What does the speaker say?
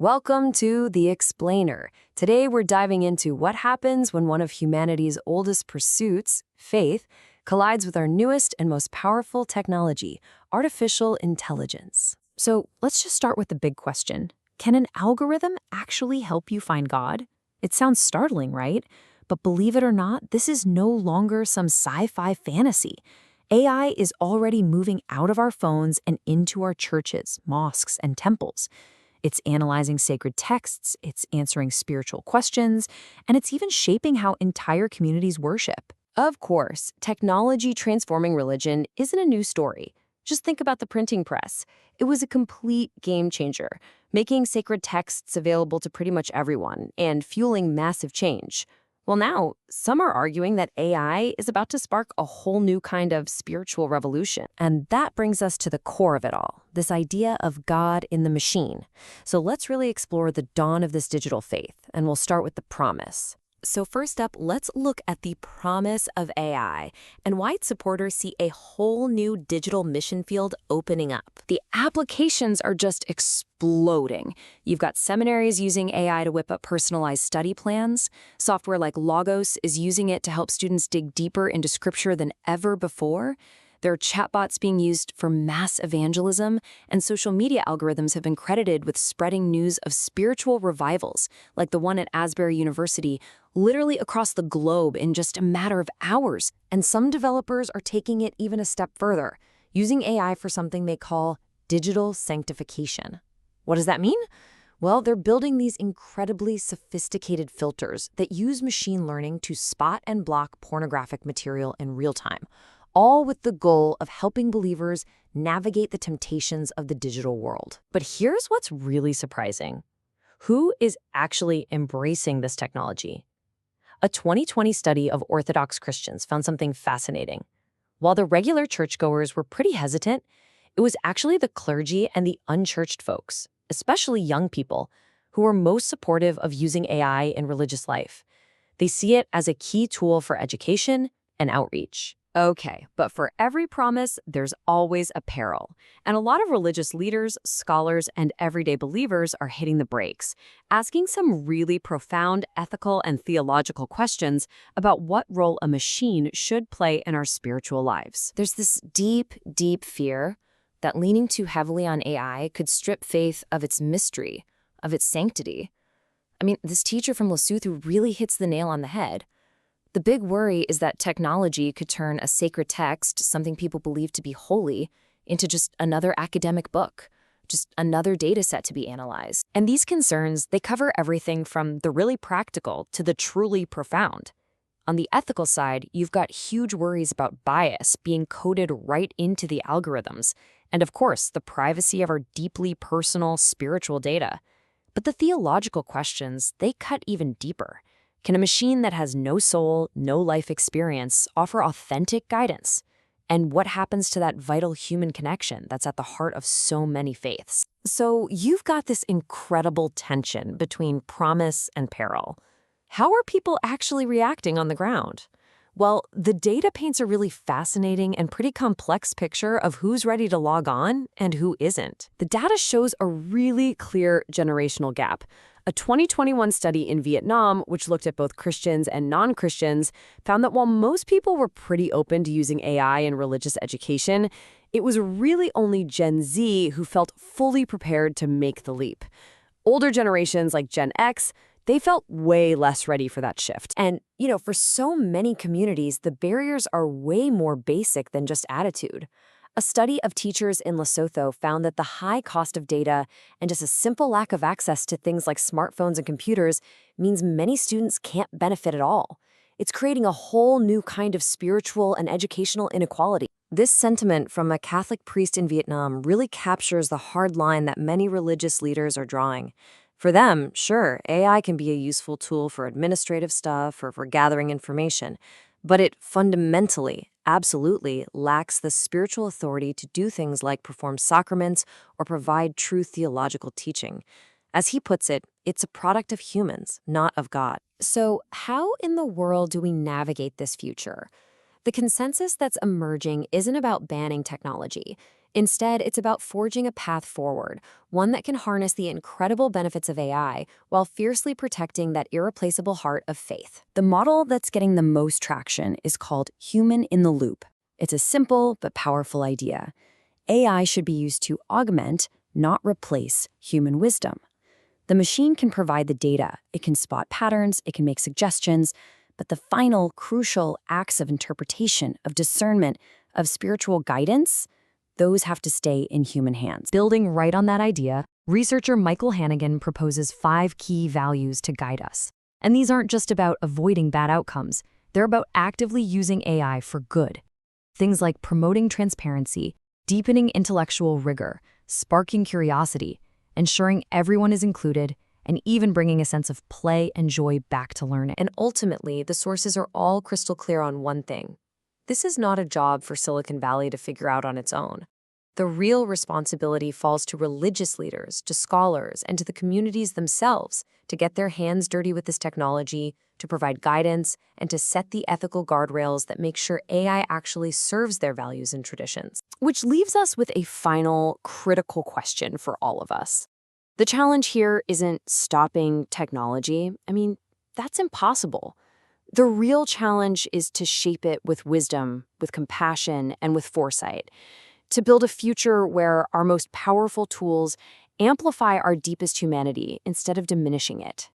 Welcome to The Explainer. Today we're diving into what happens when one of humanity's oldest pursuits, faith, collides with our newest and most powerful technology, artificial intelligence. So let's just start with the big question. Can an algorithm actually help you find God? It sounds startling, right? But believe it or not, this is no longer some sci-fi fantasy. AI is already moving out of our phones and into our churches, mosques, and temples. It's analyzing sacred texts, it's answering spiritual questions, and it's even shaping how entire communities worship. Of course, technology transforming religion isn't a new story. Just think about the printing press. It was a complete game changer, making sacred texts available to pretty much everyone and fueling massive change. Well, now, some are arguing that AI is about to spark a whole new kind of spiritual revolution. And that brings us to the core of it all, this idea of God in the machine. So let's really explore the dawn of this digital faith, and we'll start with the promise. So first up, let's look at the promise of AI and why its supporters see a whole new digital mission field opening up. The applications are just exploding. You've got seminaries using AI to whip up personalized study plans. Software like Logos is using it to help students dig deeper into scripture than ever before. There are chatbots being used for mass evangelism, and social media algorithms have been credited with spreading news of spiritual revivals, like the one at Asbury University, literally across the globe in just a matter of hours. And some developers are taking it even a step further, using AI for something they call digital sanctification. What does that mean? Well, they're building these incredibly sophisticated filters that use machine learning to spot and block pornographic material in real time, all with the goal of helping believers navigate the temptations of the digital world. But here's what's really surprising. Who is actually embracing this technology? A 2020 study of Orthodox Christians found something fascinating. While the regular churchgoers were pretty hesitant, it was actually the clergy and the unchurched folks, especially young people, who were most supportive of using AI in religious life. They see it as a key tool for education and outreach. Okay, but for every promise, there's always a peril. And a lot of religious leaders, scholars, and everyday believers are hitting the brakes, asking some really profound ethical and theological questions about what role a machine should play in our spiritual lives. There's this deep, deep fear that leaning too heavily on AI could strip faith of its mystery, of its sanctity. I mean, this teacher from Lesotho really hits the nail on the head. The big worry is that technology could turn a sacred text, something people believe to be holy, into just another academic book, just another data set to be analyzed. And these concerns, they cover everything from the really practical to the truly profound. On the ethical side, you've got huge worries about bias being coded right into the algorithms, and of course, the privacy of our deeply personal, spiritual data. But the theological questions, they cut even deeper. Can a machine that has no soul, no life experience offer authentic guidance? And what happens to that vital human connection that's at the heart of so many faiths? So you've got this incredible tension between promise and peril. How are people actually reacting on the ground? Well, the data paints a really fascinating and pretty complex picture of who's ready to log on and who isn't. The data shows a really clear generational gap. A 2021 study in Vietnam, which looked at both Christians and non-Christians, found that while most people were pretty open to using AI in religious education, it was really only Gen Z who felt fully prepared to make the leap. Older generations like Gen X, they felt way less ready for that shift. And, for so many communities, the barriers are way more basic than just attitude. A study of teachers in Lesotho found that the high cost of data and just a simple lack of access to things like smartphones and computers means many students can't benefit at all. It's creating a whole new kind of spiritual and educational inequality. This sentiment from a Catholic priest in Vietnam really captures the hard line that many religious leaders are drawing. For them, sure, AI can be a useful tool for administrative stuff or for gathering information, but it fundamentally, absolutely lacks the spiritual authority to do things like perform sacraments or provide true theological teaching. As he puts it, it's a product of humans, not of God. So how in the world do we navigate this future? The consensus that's emerging isn't about banning technology. Instead, it's about forging a path forward, one that can harness the incredible benefits of AI while fiercely protecting that irreplaceable heart of faith. The model that's getting the most traction is called human in the loop. It's a simple but powerful idea. AI should be used to augment, not replace, human wisdom. The machine can provide the data, it can spot patterns, it can make suggestions, but the final, crucial acts of interpretation, of discernment, of spiritual guidance, those have to stay in human hands. Building right on that idea, researcher Michael Hannigan proposes 5 key values to guide us. And these aren't just about avoiding bad outcomes, they're about actively using AI for good. Things like promoting transparency, deepening intellectual rigor, sparking curiosity, ensuring everyone is included, and even bringing a sense of play and joy back to learning. And ultimately, the sources are all crystal clear on one thing. This is not a job for Silicon Valley to figure out on its own. The real responsibility falls to religious leaders, to scholars, and to the communities themselves to get their hands dirty with this technology, to provide guidance, and to set the ethical guardrails that make sure AI actually serves their values and traditions. Which leaves us with a final, critical question for all of us. The challenge here isn't stopping technology. I mean, that's impossible. The real challenge is to shape it with wisdom, with compassion, and with foresight, to build a future where our most powerful tools amplify our deepest humanity instead of diminishing it.